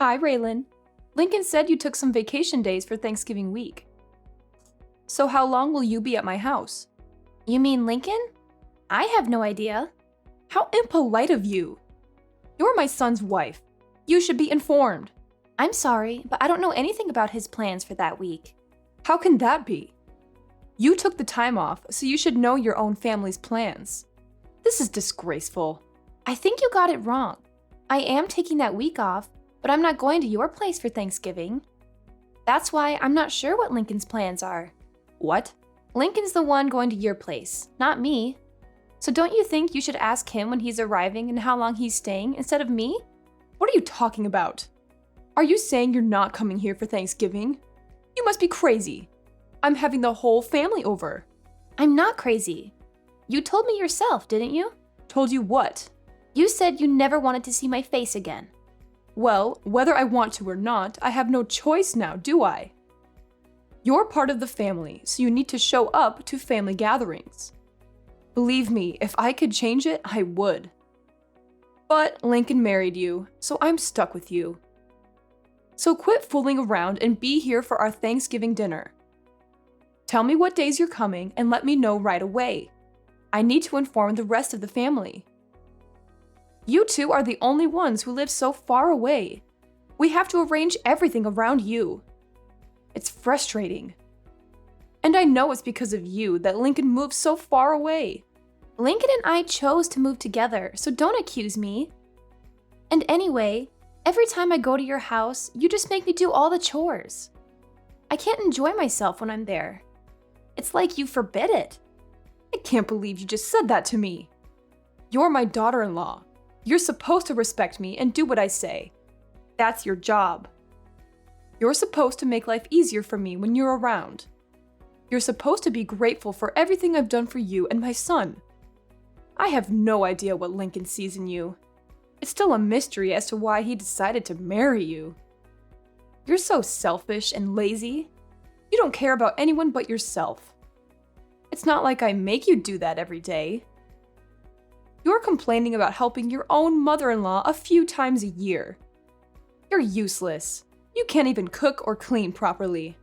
Hi, Raylan. Lincoln said you took some vacation days for Thanksgiving week. So how long will you be at my house? You mean Lincoln? I have no idea. How impolite of you! You're my son's wife. You should be informed. I'm sorry, but I don't know anything about his plans for that week. How can that be? You took the time off, so you should know your own family's plans. This is disgraceful. I think you got it wrong. I am taking that week off, but I'm not going to your place for Thanksgiving. That's why I'm not sure what Lincoln's plans are. What? Lincoln's the one going to your place, not me. So don't you think you should ask him when he's arriving and how long he's staying instead of me? What are you talking about? Are you saying you're not coming here for Thanksgiving? You must be crazy. I'm having the whole family over. I'm not crazy. You told me yourself, didn't you? Told you what? You said you never wanted to see my face again. Well, whether I want to or not, I have no choice now, do I? You're part of the family, so you need to show up to family gatherings. Believe me, if I could change it, I would. But Lincoln married you, so I'm stuck with you. So quit fooling around and be here for our Thanksgiving dinner. Tell me what days you're coming and let me know right away. I need to inform the rest of the family. You two are the only ones who live so far away. We have to arrange everything around you. It's frustrating. And I know it's because of you that Lincoln moved so far away. Lincoln and I chose to move together, so don't accuse me. And anyway, every time I go to your house, you just make me do all the chores. I can't enjoy myself when I'm there. It's like you forbid it. I can't believe you just said that to me. You're my daughter-in-law. You're supposed to respect me and do what I say. That's your job. You're supposed to make life easier for me when you're around. You're supposed to be grateful for everything I've done for you and my son. I have no idea what Lincoln sees in you. It's still a mystery as to why he decided to marry you. You're so selfish and lazy. You don't care about anyone but yourself. It's not like I make you do that every day. You're complaining about helping your own mother-in-law a few times a year. You're useless. You can't even cook or clean properly.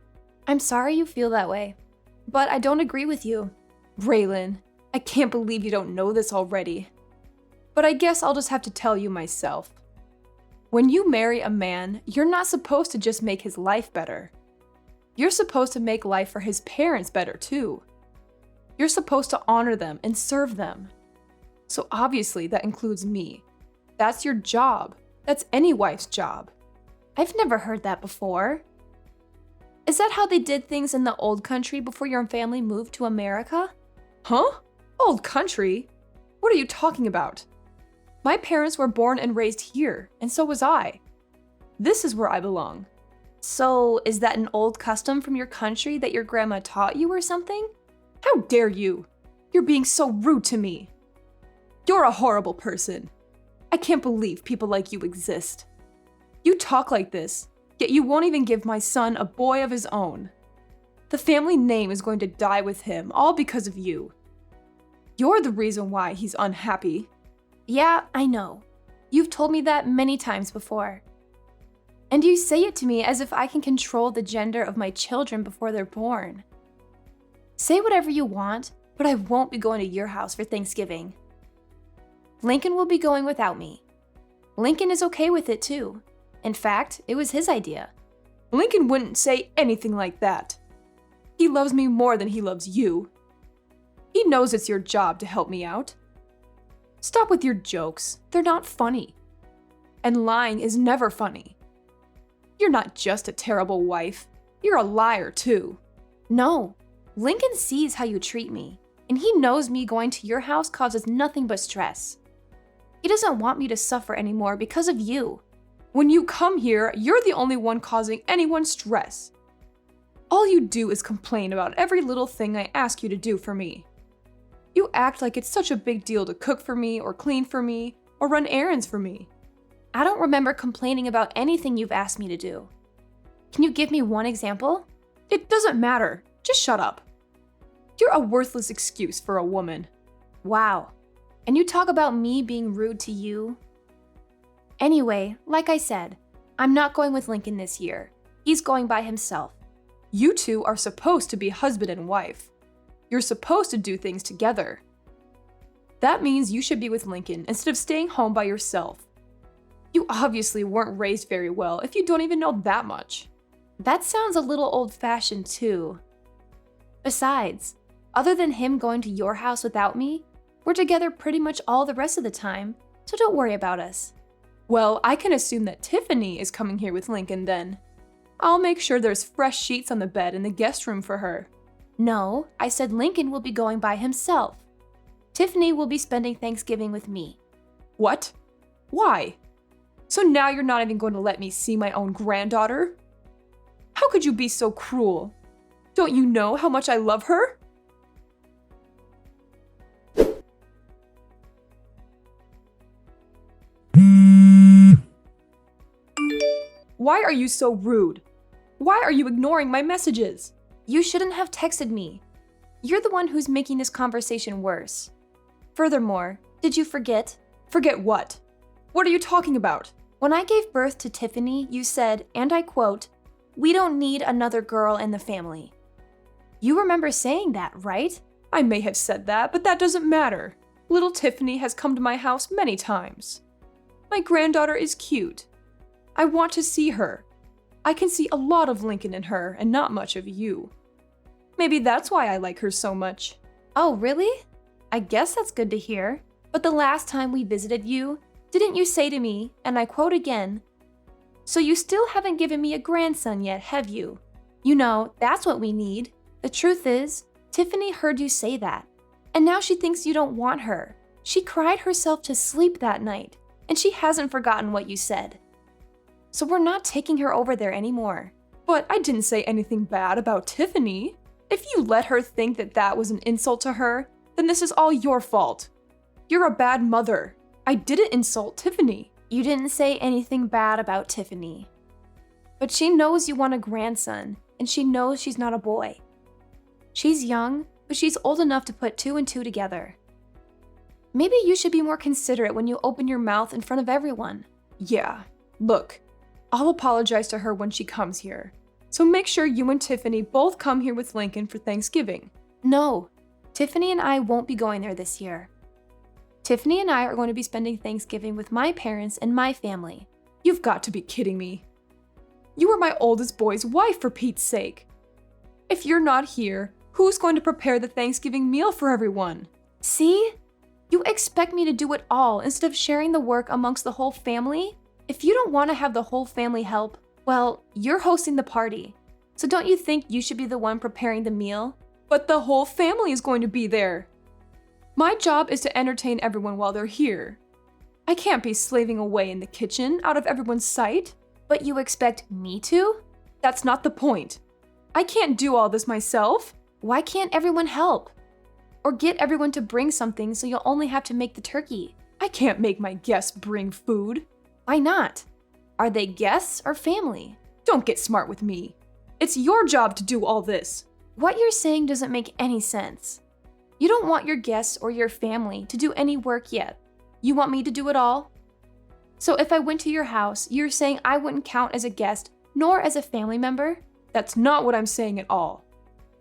I'm sorry you feel that way, but I don't agree with you. Raylan, I can't believe you don't know this already. But I guess I'll just have to tell you myself. When you marry a man, you're not supposed to just make his life better. You're supposed to make life for his parents better too. You're supposed to honor them and serve them. So obviously that includes me. That's your job. That's any wife's job. I've never heard that before. Is that how they did things in the old country before your family moved to America? Huh? Old country? What are you talking about? My parents were born and raised here, and so was I. This is where I belong. So, is that an old custom from your country that your grandma taught you or something? How dare you? You're being so rude to me. You're a horrible person. I can't believe people like you exist. You talk like this, yet you won't even give my son a boy of his own. The family name is going to die with him, all because of you. You're the reason why he's unhappy. Yeah, I know. You've told me that many times before. And you say it to me as if I can control the gender of my children before they're born. Say whatever you want, but I won't be going to your house for Thanksgiving. Lincoln will be going without me. Lincoln is okay with it too. In fact, it was his idea. Lincoln wouldn't say anything like that. He loves me more than he loves you. He knows it's your job to help me out. Stop with your jokes. They're not funny. And lying is never funny. You're not just a terrible wife. You're a liar too. No, Lincoln sees how you treat me, and he knows me going to your house causes nothing but stress. He doesn't want me to suffer anymore because of you. When you come here, you're the only one causing anyone stress. All you do is complain about every little thing I ask you to do for me. You act like it's such a big deal to cook for me or clean for me or run errands for me. I don't remember complaining about anything you've asked me to do. Can you give me one example? It doesn't matter. Just shut up. You're a worthless excuse for a woman. Wow. And you talk about me being rude to you? Anyway, like I said, I'm not going with Lincoln this year. He's going by himself. You two are supposed to be husband and wife. You're supposed to do things together. That means you should be with Lincoln instead of staying home by yourself. You obviously weren't raised very well if you don't even know that much. That sounds a little old-fashioned too. Besides, other than him going to your house without me, we're together pretty much all the rest of the time, so don't worry about us. Well, I can assume that Tiffany is coming here with Lincoln then. I'll make sure there's fresh sheets on the bed in the guest room for her. No, I said Lincoln will be going by himself. Tiffany will be spending Thanksgiving with me. What? Why? So now you're not even going to let me see my own granddaughter? How could you be so cruel? Don't you know how much I love her? Why are you so rude? Why are you ignoring my messages? You shouldn't have texted me. You're the one who's making this conversation worse. Furthermore, did you forget? Forget what? What are you talking about? When I gave birth to Tiffany, you said, and I quote, "We don't need another girl in the family." You remember saying that, right? I may have said that, but that doesn't matter. Little Tiffany has come to my house many times. My granddaughter is cute. I want to see her. I can see a lot of Lincoln in her and not much of you. Maybe that's why I like her so much. Oh, really? I guess that's good to hear. But the last time we visited you, didn't you say to me, and I quote again, "So you still haven't given me a grandson yet, have you? You know, that's what we need." The truth is, Tiffany heard you say that, and now she thinks you don't want her. She cried herself to sleep that night, and she hasn't forgotten what you said. So we're not taking her over there anymore. But I didn't say anything bad about Tiffany. If you let her think that that was an insult to her, then this is all your fault. You're a bad mother. I didn't insult Tiffany. You didn't say anything bad about Tiffany. But she knows you want a grandson, and she knows she's not a boy. She's young, but she's old enough to put two and two together. Maybe you should be more considerate when you open your mouth in front of everyone. Yeah, look, I'll apologize to her when she comes here. So make sure you and Tiffany both come here with Lincoln for Thanksgiving. No, Tiffany and I won't be going there this year. Tiffany and I are going to be spending Thanksgiving with my parents and my family. You've got to be kidding me. You are my oldest boy's wife, for Pete's sake. If you're not here, who's going to prepare the Thanksgiving meal for everyone? See? You expect me to do it all instead of sharing the work amongst the whole family? If you don't want to have the whole family help, well, you're hosting the party. So don't you think you should be the one preparing the meal? But the whole family is going to be there. My job is to entertain everyone while they're here. I can't be slaving away in the kitchen out of everyone's sight. But you expect me to? That's not the point. I can't do all this myself. Why can't everyone help? Or get everyone to bring something so you'll only have to make the turkey. I can't make my guests bring food. Why not? Are they guests or family? Don't get smart with me. It's your job to do all this. What you're saying doesn't make any sense. You don't want your guests or your family to do any work yet. You want me to do it all? So if I went to your house, you're saying I wouldn't count as a guest nor as a family member? That's not what I'm saying at all.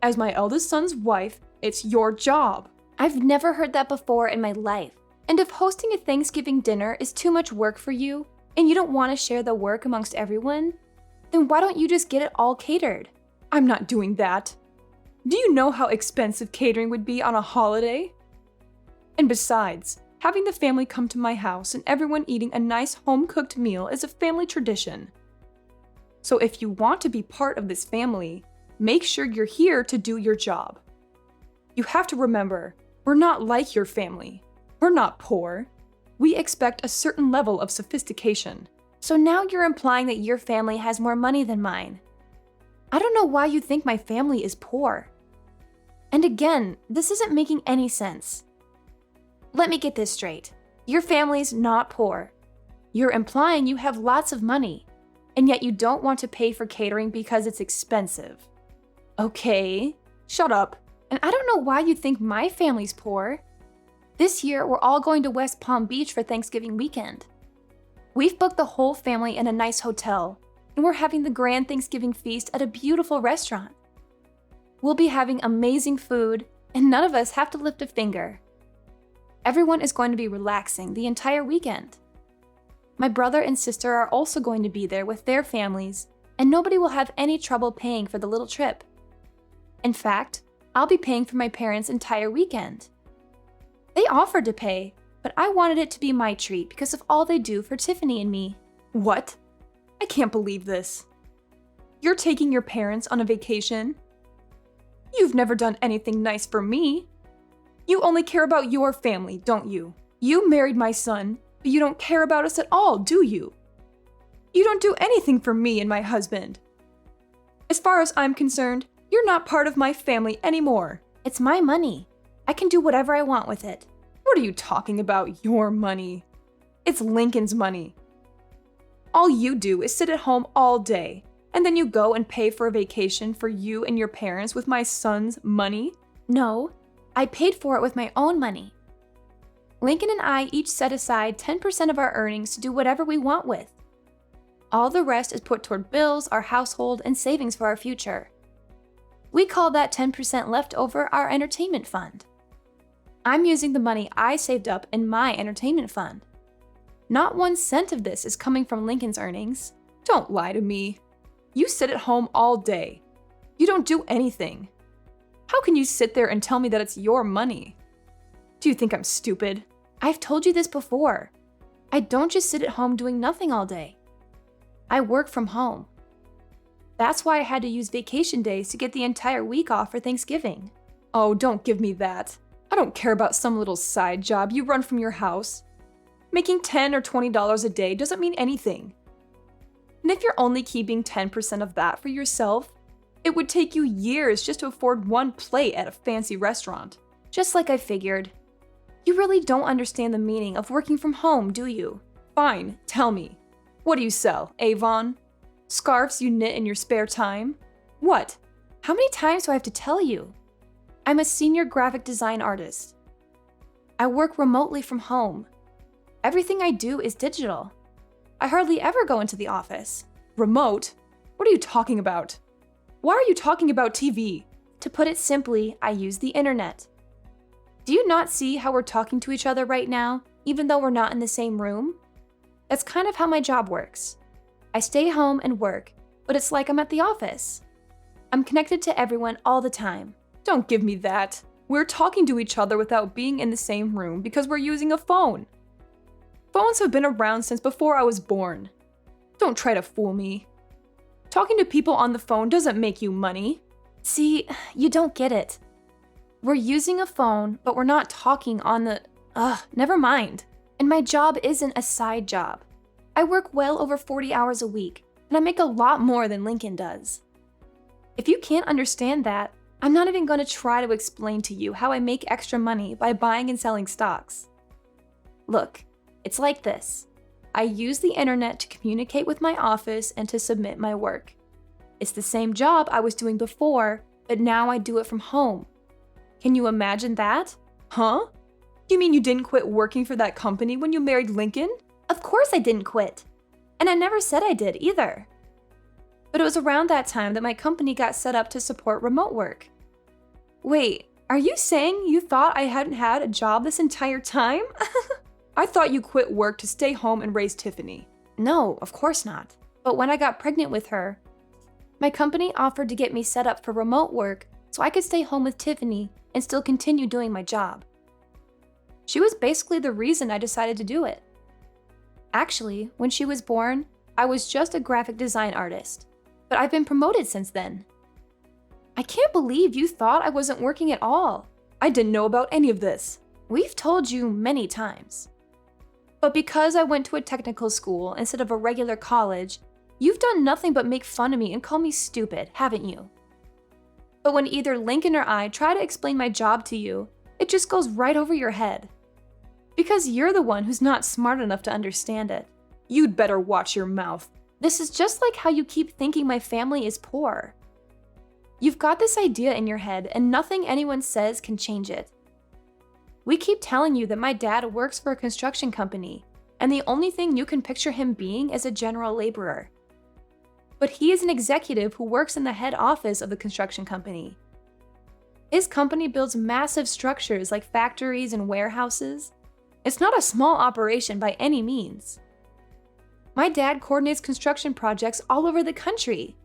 As my eldest son's wife, it's your job. I've never heard that before in my life. And if hosting a Thanksgiving dinner is too much work for you, and you don't want to share the work amongst everyone, then why don't you just get it all catered? I'm not doing that. Do you know how expensive catering would be on a holiday? And besides, having the family come to my house and everyone eating a nice home-cooked meal is a family tradition. So if you want to be part of this family, make sure you're here to do your job. You have to remember, we're not like your family. We're not poor. We expect a certain level of sophistication. So now you're implying that your family has more money than mine. I don't know why you think my family is poor. And again, this isn't making any sense. Let me get this straight. Your family's not poor. You're implying you have lots of money, and yet you don't want to pay for catering because it's expensive. Okay, shut up. And I don't know why you think my family's poor. This year, we're all going to West Palm Beach for Thanksgiving weekend. We've booked the whole family in a nice hotel, and we're having the grand Thanksgiving feast at a beautiful restaurant. We'll be having amazing food, and none of us have to lift a finger. Everyone is going to be relaxing the entire weekend. My brother and sister are also going to be there with their families, and nobody will have any trouble paying for the little trip. In fact, I'll be paying for my parents' entire weekend. They offered to pay, but I wanted it to be my treat because of all they do for Tiffany and me. What? I can't believe this. You're taking your parents on a vacation? You've never done anything nice for me. You only care about your family, don't you? You married my son, but you don't care about us at all, do you? You don't do anything for me and my husband. As far as I'm concerned, you're not part of my family anymore. It's my money. I can do whatever I want with it. What are you talking about, your money? It's Lincoln's money. All you do is sit at home all day, and then you go and pay for a vacation for you and your parents with my son's money? No, I paid for it with my own money. Lincoln and I each set aside 10% of our earnings to do whatever we want with. All the rest is put toward bills, our household, and savings for our future. We call that 10% left over our entertainment fund. I'm using the money I saved up in my entertainment fund. Not 1 cent of this is coming from Lincoln's earnings. Don't lie to me. You sit at home all day. You don't do anything. How can you sit there and tell me that it's your money? Do you think I'm stupid? I've told you this before. I don't just sit at home doing nothing all day. I work from home. That's why I had to use vacation days to get the entire week off for Thanksgiving. Oh, don't give me that. I don't care about some little side job you run from your house. Making $10 or $20 a day doesn't mean anything. And if you're only keeping 10% of that for yourself, it would take you years just to afford one plate at a fancy restaurant. Just like I figured. You really don't understand the meaning of working from home, do you? Fine, tell me. What do you sell, Avon? Scarves you knit in your spare time? What? How many times do I have to tell you? I'm a senior graphic design artist. I work remotely from home. Everything I do is digital. I hardly ever go into the office. Remote? What are you talking about? Why are you talking about TV? To put it simply, I use the internet. Do you not see how we're talking to each other right now, even though we're not in the same room? That's kind of how my job works. I stay home and work, but it's like I'm at the office. I'm connected to everyone all the time. Don't give me that. We're talking to each other without being in the same room because we're using a phone. Phones have been around since before I was born. Don't try to fool me. Talking to people on the phone doesn't make you money. See, you don't get it. We're using a phone, but we're not talking on the... never mind. And my job isn't a side job. I work well over 40 hours a week, and I make a lot more than Lincoln does. If you can't understand that, I'm not even going to try to explain to you how I make extra money by buying and selling stocks. Look, it's like this. I use the internet to communicate with my office and to submit my work. It's the same job I was doing before, but now I do it from home. Can you imagine that? Huh? You mean you didn't quit working for that company when you married Lincoln? Of course I didn't quit. And I never said I did either. But it was around that time that my company got set up to support remote work. Wait, are you saying you thought I hadn't had a job this entire time? I thought you quit work to stay home and raise Tiffany. No, of course not. But when I got pregnant with her, my company offered to get me set up for remote work so I could stay home with Tiffany and still continue doing my job. She was basically the reason I decided to do it. Actually, when she was born, I was just a graphic design artist, but I've been promoted since then. I can't believe you thought I wasn't working at all. I didn't know about any of this. We've told you many times. But because I went to a technical school instead of a regular college, you've done nothing but make fun of me and call me stupid, haven't you? But when either Lincoln or I try to explain my job to you, it just goes right over your head. Because you're the one who's not smart enough to understand it. You'd better watch your mouth. This is just like how you keep thinking my family is poor. You've got this idea in your head and nothing anyone says can change it. We keep telling you that my dad works for a construction company, and the only thing you can picture him being is a general laborer. But he is an executive who works in the head office of the construction company. His company builds massive structures like factories and warehouses. It's not a small operation by any means. My dad coordinates construction projects all over the country.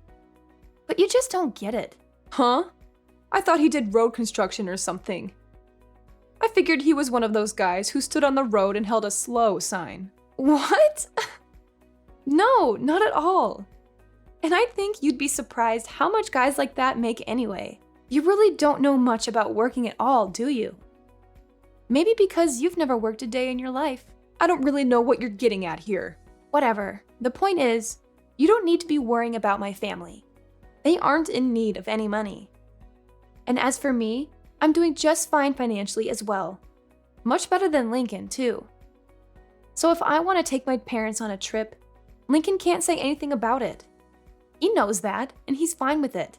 But you just don't get it. Huh? I thought he did road construction or something. I figured he was one of those guys who stood on the road and held a slow sign. What? No, not at all. And I think you'd be surprised how much guys like that make anyway. You really don't know much about working at all, do you? Maybe because you've never worked a day in your life. I don't really know what you're getting at here. Whatever. The point is, you don't need to be worrying about my family. They aren't in need of any money. And as for me, I'm doing just fine financially as well. Much better than Lincoln, too. So if I want to take my parents on a trip, Lincoln can't say anything about it. He knows that, and he's fine with it.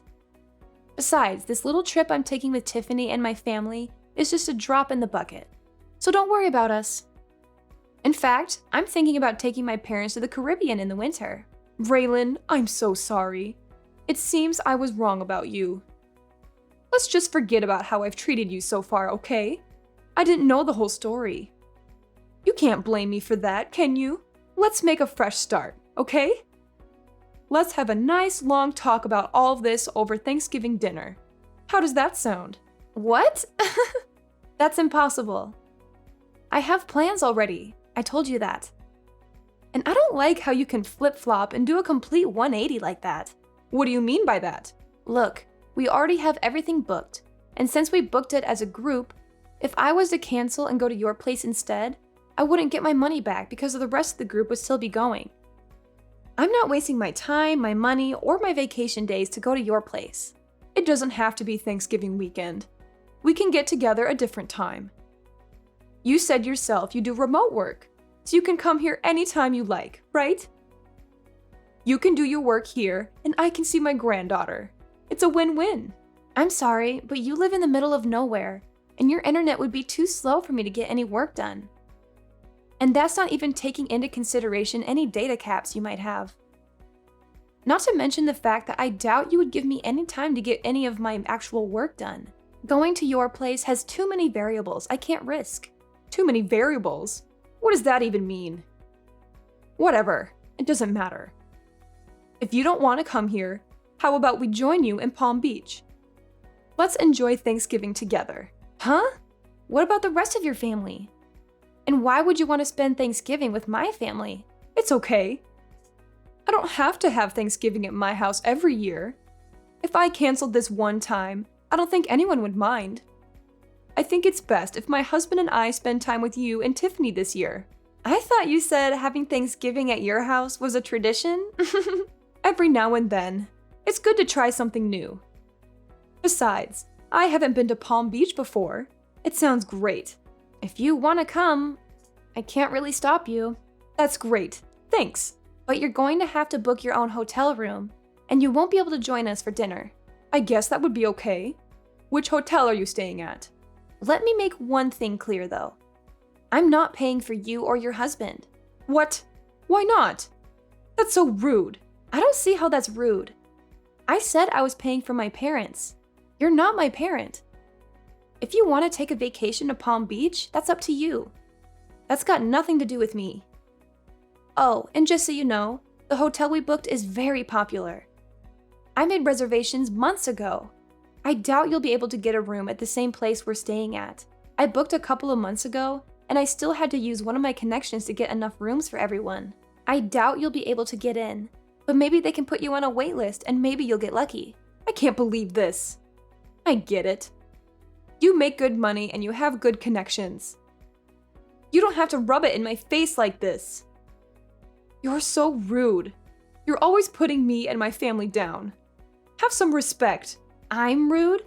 Besides, this little trip I'm taking with Tiffany and my family is just a drop in the bucket. So don't worry about us. In fact, I'm thinking about taking my parents to the Caribbean in the winter. Raylan, I'm so sorry. It seems I was wrong about you. Let's just forget about how I've treated you so far, okay? I didn't know the whole story. You can't blame me for that, can you? Let's make a fresh start, okay? Let's have a nice long talk about all of this over Thanksgiving dinner. How does that sound? What? That's impossible. I have plans already. I told you that. And I don't like how you can flip-flop and do a complete 180 like that. What do you mean by that? Look, we already have everything booked, and since we booked it as a group, if I was to cancel and go to your place instead, I wouldn't get my money back because the rest of the group would still be going. I'm not wasting my time, my money, or my vacation days to go to your place. It doesn't have to be Thanksgiving weekend. We can get together a different time. You said yourself you do remote work, so you can come here anytime you like, right? You can do your work here, and I can see my granddaughter. It's a win-win. I'm sorry, but you live in the middle of nowhere, and your internet would be too slow for me to get any work done. And that's not even taking into consideration any data caps you might have. Not to mention the fact that I doubt you would give me any time to get any of my actual work done. Going to your place has too many variables I can't risk. Too many variables? What does that even mean? Whatever, it doesn't matter. If you don't want to come here, how about we join you in Palm Beach? Let's enjoy Thanksgiving together. Huh? What about the rest of your family? And why would you want to spend Thanksgiving with my family? It's okay. I don't have to have Thanksgiving at my house every year. If I canceled this one time, I don't think anyone would mind. I think it's best if my husband and I spend time with you and Tiffany this year. I thought you said having Thanksgiving at your house was a tradition? Every now and then. It's good to try something new. Besides, I haven't been to Palm Beach before. It sounds great. If you want to come, I can't really stop you. That's great. Thanks. But you're going to have to book your own hotel room, and you won't be able to join us for dinner. I guess that would be okay. Which hotel are you staying at? Let me make one thing clear, though. I'm not paying for you or your husband. What? Why not? That's so rude. I don't see how that's rude. I said I was paying for my parents. You're not my parent. If you want to take a vacation to Palm Beach, that's up to you. That's got nothing to do with me. Oh, and just so you know, the hotel we booked is very popular. I made reservations months ago. I doubt you'll be able to get a room at the same place we're staying at. I booked a couple of months ago, and I still had to use one of my connections to get enough rooms for everyone. I doubt you'll be able to get in, but maybe they can put you on a wait list and maybe you'll get lucky. I can't believe this. I get it. You make good money and you have good connections. You don't have to rub it in my face like this. You're so rude. You're always putting me and my family down. Have some respect. I'm rude?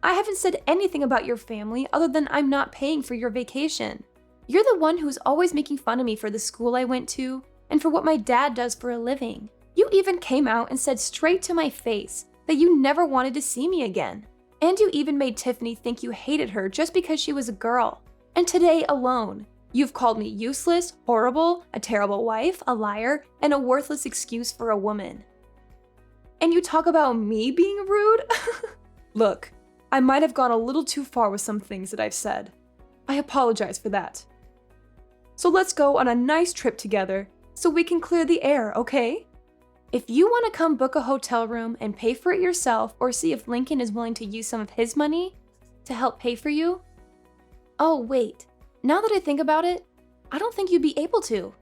I haven't said anything about your family other than I'm not paying for your vacation. You're the one who's always making fun of me for the school I went to and for what my dad does for a living. You even came out and said straight to my face that you never wanted to see me again. And you even made Tiffany think you hated her just because she was a girl. And today alone, You've called me useless, horrible, a terrible wife, a liar, and a worthless excuse for a woman. And you talk about me being rude? Look, I might have gone a little too far with some things that I've said. I apologize for that. So let's go on a nice trip together so we can clear the air, okay? If you want to come book a hotel room and pay for it yourself, or see if Lincoln is willing to use some of his money to help pay for you. Oh, wait. Now that I think about it, I don't think you'd be able to.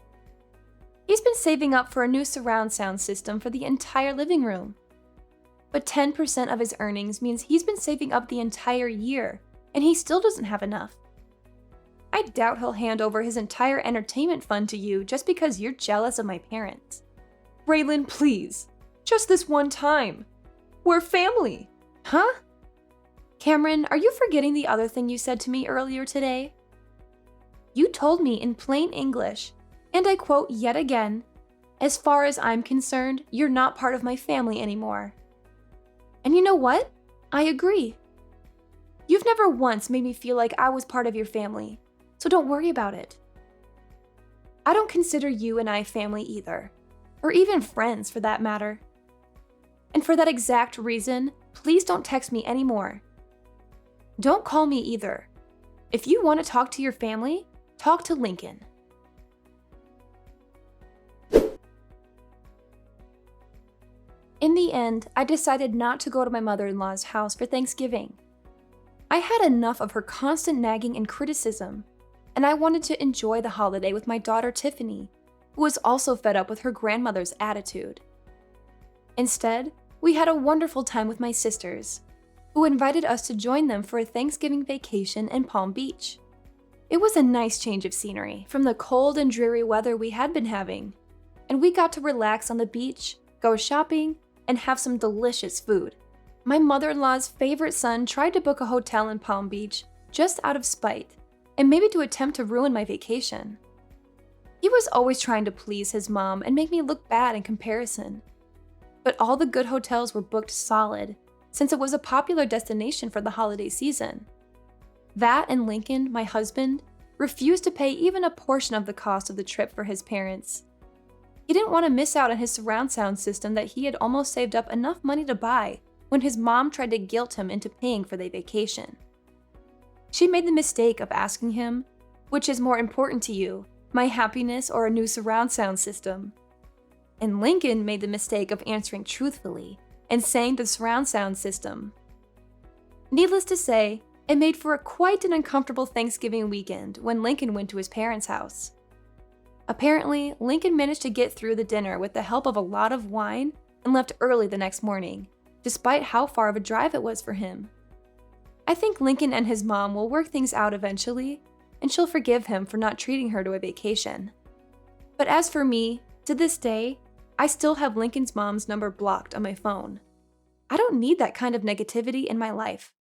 He's been saving up for a new surround sound system for the entire living room. But 10% of his earnings means he's been saving up the entire year, and he still doesn't have enough. I doubt he'll hand over his entire entertainment fund to you just because you're jealous of my parents. Raylan, please. Just this one time. We're family. Huh? Cameron, are you forgetting the other thing you said to me earlier today? You told me in plain English, and I quote yet again, "As far as I'm concerned, you're not part of my family anymore." And you know what? I agree. You've never once made me feel like I was part of your family, so don't worry about it. I don't consider you and I family either, or even friends for that matter. And for that exact reason, please don't text me anymore. Don't call me either. If you want to talk to your family, talk to Lincoln. In the end, I decided not to go to my mother-in-law's house for Thanksgiving. I had enough of her constant nagging and criticism, and I wanted to enjoy the holiday with my daughter Tiffany, who was also fed up with her grandmother's attitude. Instead, we had a wonderful time with my sisters, who invited us to join them for a Thanksgiving vacation in Palm Beach. It was a nice change of scenery from the cold and dreary weather we had been having, and we got to relax on the beach, go shopping, and have some delicious food. My mother-in-law's favorite son tried to book a hotel in Palm Beach just out of spite, and maybe to attempt to ruin my vacation. He was always trying to please his mom and make me look bad in comparison. But all the good hotels were booked solid, since it was a popular destination for the holiday season. That and Lincoln, my husband, refused to pay even a portion of the cost of the trip for his parents. He didn't want to miss out on his surround sound system that he had almost saved up enough money to buy when his mom tried to guilt him into paying for the vacation. She made the mistake of asking him, "Which is more important to you, my happiness or a new surround sound system?" And Lincoln made the mistake of answering truthfully and saying the surround sound system. Needless to say, it made for quite an uncomfortable Thanksgiving weekend when Lincoln went to his parents' house. Apparently, Lincoln managed to get through the dinner with the help of a lot of wine and left early the next morning, despite how far of a drive it was for him. I think Lincoln and his mom will work things out eventually, and she'll forgive him for not treating her to a vacation. But as for me, to this day, I still have Lincoln's mom's number blocked on my phone. I don't need that kind of negativity in my life.